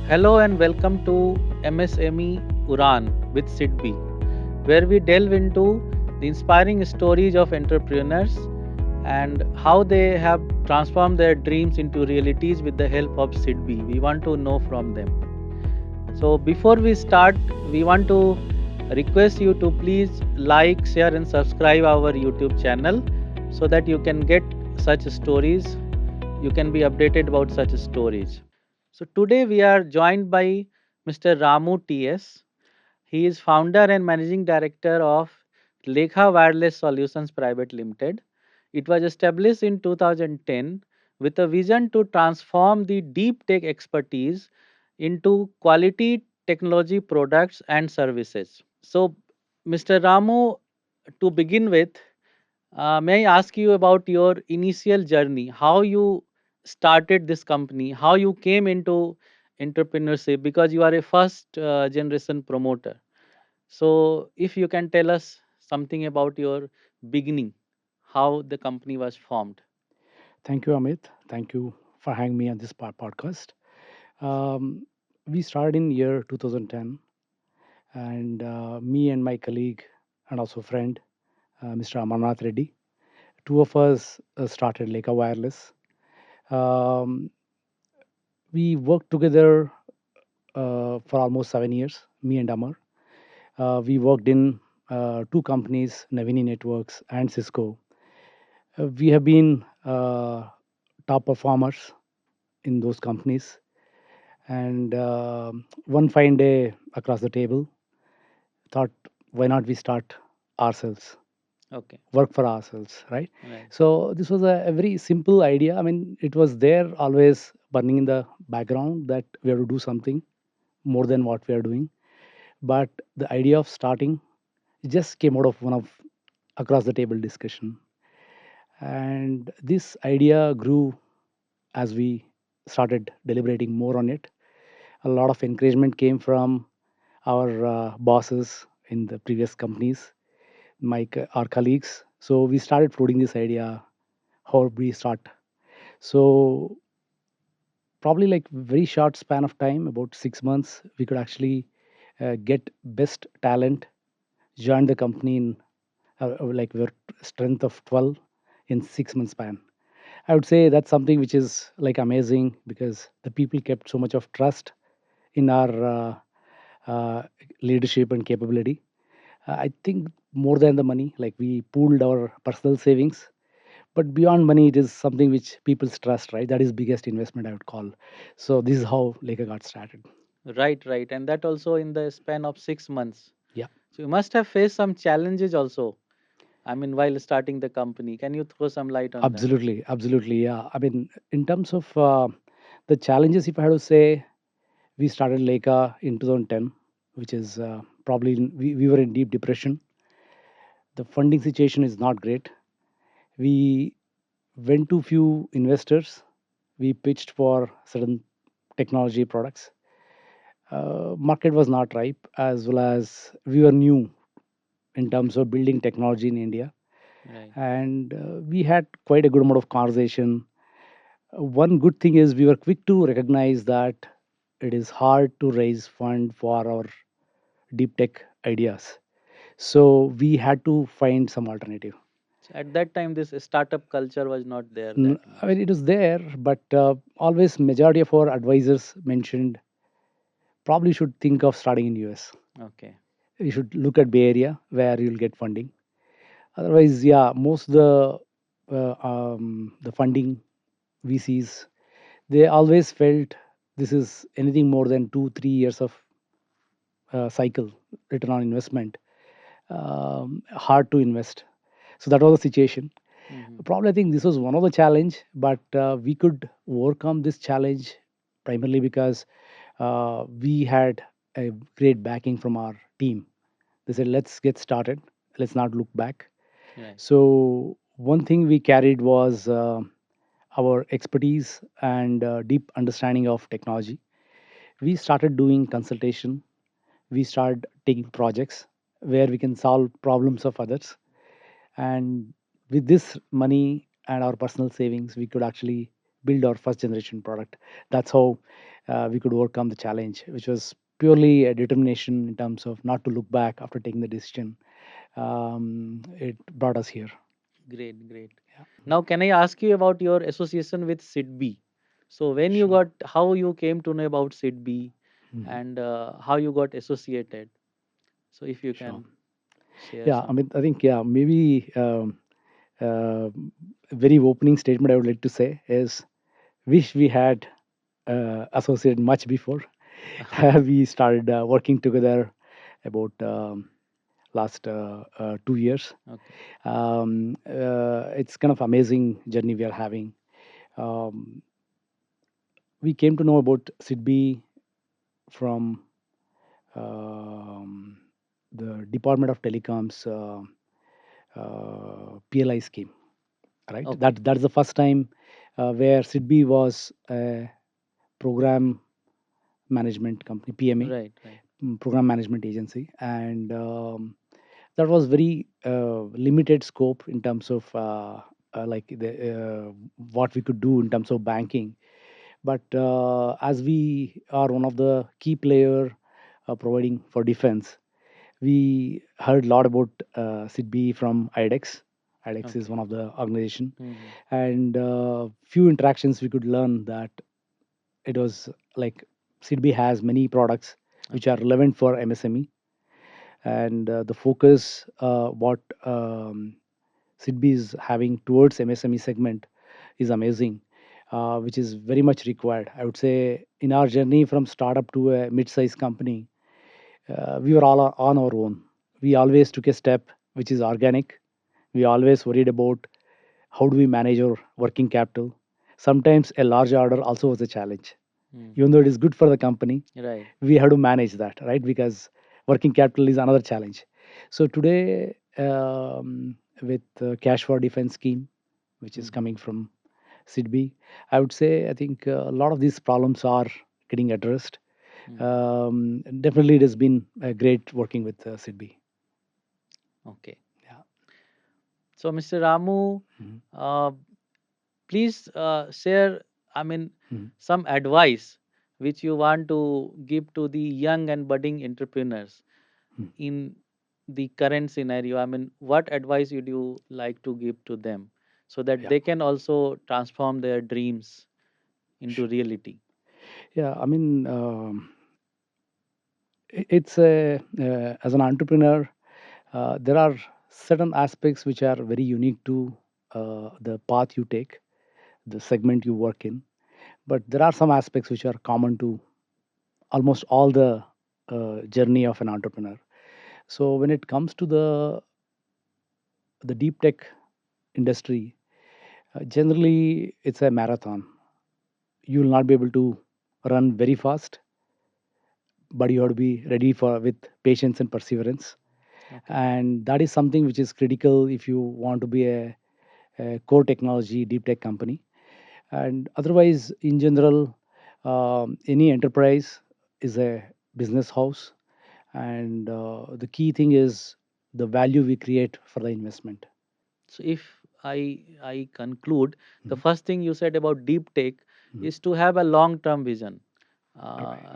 Hello and welcome to MSME Uran with SIDBI, where we delve into the inspiring stories of entrepreneurs and how they have transformed their dreams into realities with the help of SIDBI. We want to know from them. So, before we start, we want to request you to please like, share, and subscribe our YouTube channel so that you can get such stories. You can be updated about such stories. So today we are joined by Mr. Ramu T S. He is founder and managing director of Lekha Wireless Solutions Pvt Limited. It was established in 2010 with a vision to transform the deep tech expertise into quality technology products and services. So, Mr. Ramu, to begin with, may I ask you about your initial journey? How you started this company? How you came into entrepreneurship? Because you are a first generation promoter. So, if you can tell us something about your beginning, how the company was formed. Thank you, Amit. Thank you for having me on this podcast. Um, we started in year 2010, and me and my colleague and also friend, Mr. Amarnath Reddy, two of us started Lekha Wireless. Um, we worked together for almost 7 years, me and Amar. We worked in two companies, Navini Networks and Cisco. We have been top performers in those companies. And one fine day across the table, thought, why not we start ourselves, Okay, work for ourselves, right? right. So this was a very simple idea. I mean, it was there always burning in the background that we have to do something more than what we are doing. But the idea of starting just came out of one of across the table discussion. And this idea grew as we started deliberating more on it. A lot of encouragement came from our bosses in the previous companies, our colleagues. So we started floating this idea how we start. So probably like very short span of time, about 6 months, we could actually get best talent, join the company in like we're strength of 12 in 6 months span. I would say that's something which is like amazing because the people kept so much of trust in our uh, leadership and capability. I think more than the money, like we pooled our personal savings, but beyond money, it is something which people's trust, right? That is biggest investment I would call. So this is how Leica got started. Right, right. And that also in the span of 6 months. Yeah, So you must have faced some challenges also. I mean, while starting the company. Can you throw some light on that? absolutely, absolutely. Yeah, I mean, in terms of the challenges, if I had to say, we started Leica in 2010, which is probably we were in deep depression. The funding situation is not great. We went to few investors. We pitched for certain technology products. Market was not ripe, as well as we were new in terms of building technology in India, Right. and we had quite a good amount of conversation. One good thing is we were quick to recognize that it is hard to raise fund for our deep tech ideas, so we had to find some alternative. So at that time, this startup culture was not there that I mean, much. it was there, but always majority of our advisors mentioned probably should think of starting in US. Okay. You should look at Bay Area where you'll get funding. Otherwise, yeah, most the funding VCs, they always felt this is anything more than 2 3 years of cycle return on investment, hard to invest. So that was the situation. Hmm. Probably I think this was one of the challenge, but we could overcome this challenge primarily because we had a great backing from our team. They said, let's get started, let's not look back. Right. So one thing we carried was our expertise and deep understanding of technology. We started doing consultation. We started taking projects where we can solve problems of others. And with this money and our personal savings, we could actually build our first generation product. That's how we could overcome the challenge, which was purely a determination in terms of not to look back after taking the decision. It brought us here. Great, great. Yeah. Now, can I ask you about your association with SIDBI? So, when you Sure. got, how you came to know about SIDBI Mhm. and how you got associated? So, if you Sure. can share Yeah, I some. mean, I think, yeah, maybe uh, a very opening statement I would like to say is wish we had associated much before. We started working together about last 2 years. Okay, It's kind of amazing journey we are having. Um, we came to know about SIDBI from um, the Department of Telecoms PLI scheme, right? okay, That's the first time where SIDBI was a program management company, PMA, right, right. program management agency, and that was very limited scope in terms of like what we could do in terms of banking. But as we are one of the key player providing for defense, we heard a lot about SIDBI from IDEX. IDEX is Okay. one of the organization, Hmm. and few interactions we could learn that it was like SIDBI has many products which are Okay, relevant for MSME, and the focus what SIDBI is having towards MSME segment is amazing, which is very much required. I would say in our journey from startup to a mid-sized company, we were all on our own. We always took a step which is organic. We always worried about how do we manage our working capital. Sometimes a large order also was a challenge. hmm. Even though it is good for the company, Right. we have to manage that, right? Because working capital is another challenge. So today, with cash for defense scheme, which is Hmm. coming from SIDBI, I would say I think a lot of these problems are getting addressed. Hmm. Definitely, it has been great working with SIDBI. Okay. Yeah. So, Mr. Ramu, Mhm. uh, please share, I mean, Mhm. some advice which you want to give to the young and budding entrepreneurs Mhm. in the current scenario. I mean, what advice would you like to give to them so that Yeah. they can also transform their dreams into Sure. reality? Yeah. I mean, it's a as an entrepreneur, there are certain aspects which are very unique to the path you take, the segment you work in. But there are some aspects which are common to almost all the journey of an entrepreneur. So when it comes to the deep tech industry, generally it's a marathon. You will not be able to run very fast, but you have to be ready for with patience and perseverance, Okay. and that is something which is critical if you want to be a core technology deep tech company. And otherwise, in general, any enterprise is a business house, and the key thing is the value we create for the investment. So if I conclude, the Mhm. first thing you said about deep tech Mhm. is to have a long term vision.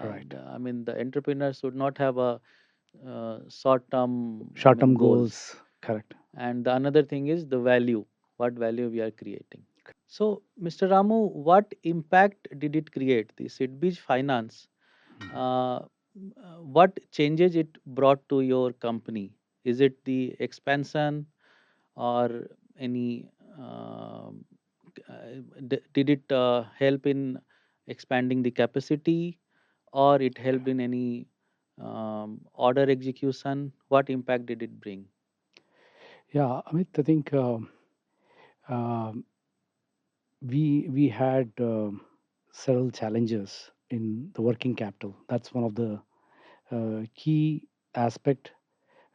Right. I mean, the entrepreneur should not have a short term, I Short mean, term goals. goals, correct. And the another thing is the value, what value we are creating. So, Mr. Ramu, what impact did it create? The Sidbij Finance, uh, what changes it brought to your company? Is it the expansion or any? Did it help in expanding the capacity, or it helped in any order execution? What impact did it bring? Yeah, Amit, I think um we had several challenges in the working capital. That's one of the key aspect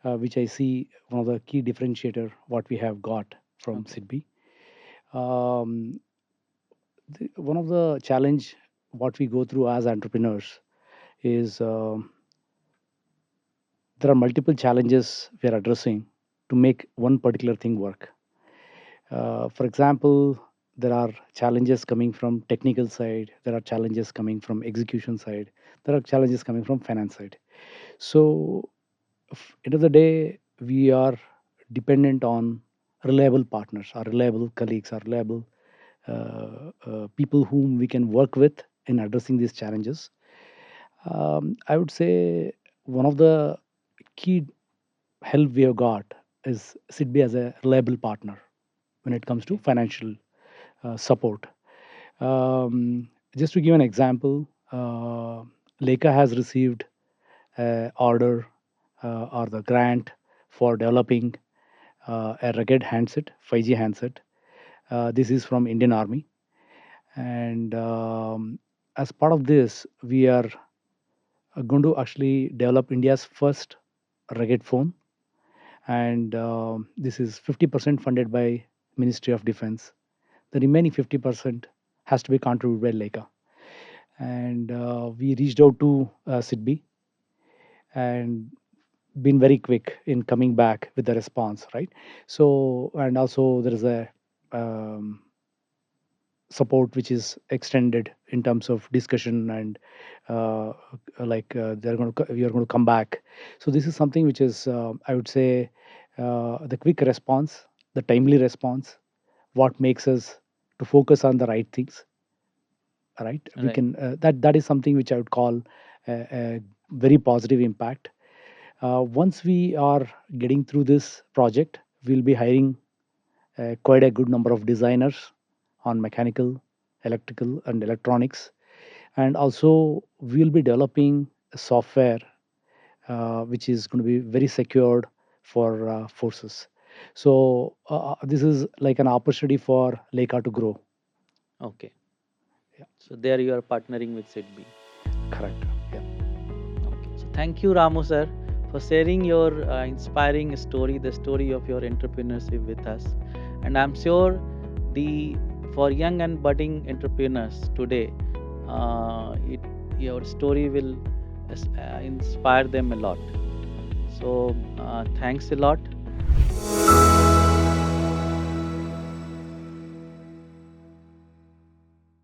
which I see one of the key differentiator what we have got from Okay. SIDBI. Um, one of the challenge what we go through as entrepreneurs is there are multiple challenges we are addressing to make one particular thing work. For example, there are challenges coming from technical side, there are challenges coming from execution side, there are challenges coming from finance side. So end of the day, we are dependent on reliable partners, our reliable colleagues, our reliable people whom we can work with in addressing these challenges. I would say one of the key help we have got is SIDBI as a reliable partner when it comes to Okay. financial support. Just to give an example, Lekha has received order or the grant for developing a rugged handset, 5G handset. This is from Indian Army, and as part of this, we are going to actually develop India's first rugged phone, and this is 50% funded by Ministry of Defense. The remaining 50% has to be contributed by Leica. And we reached out to SIDBI and been very quick in coming back with the response, right? So, and also there is a um, support which is extended in terms of discussion and they're going to we are going to come back. So this is something which is I would say the quick response, the timely response, what makes us to focus on the right things, right? We Right. can that is something which I would call a very positive impact. Once we are getting through this project, we'll be hiring quite a good number of designers on mechanical, electrical, and electronics. And also, we'll be developing a software which is going to be very secured for forces. So, this is like an opportunity for Leica to grow. Okay. Yeah, So there you are partnering with SIDBI. correct. Yeah. Okay. So thank you, Ramu sir, for sharing your inspiring story, the story of your entrepreneurship with us. And I'm sure the for young and budding entrepreneurs today, it your story will inspire them a lot. So thanks a lot.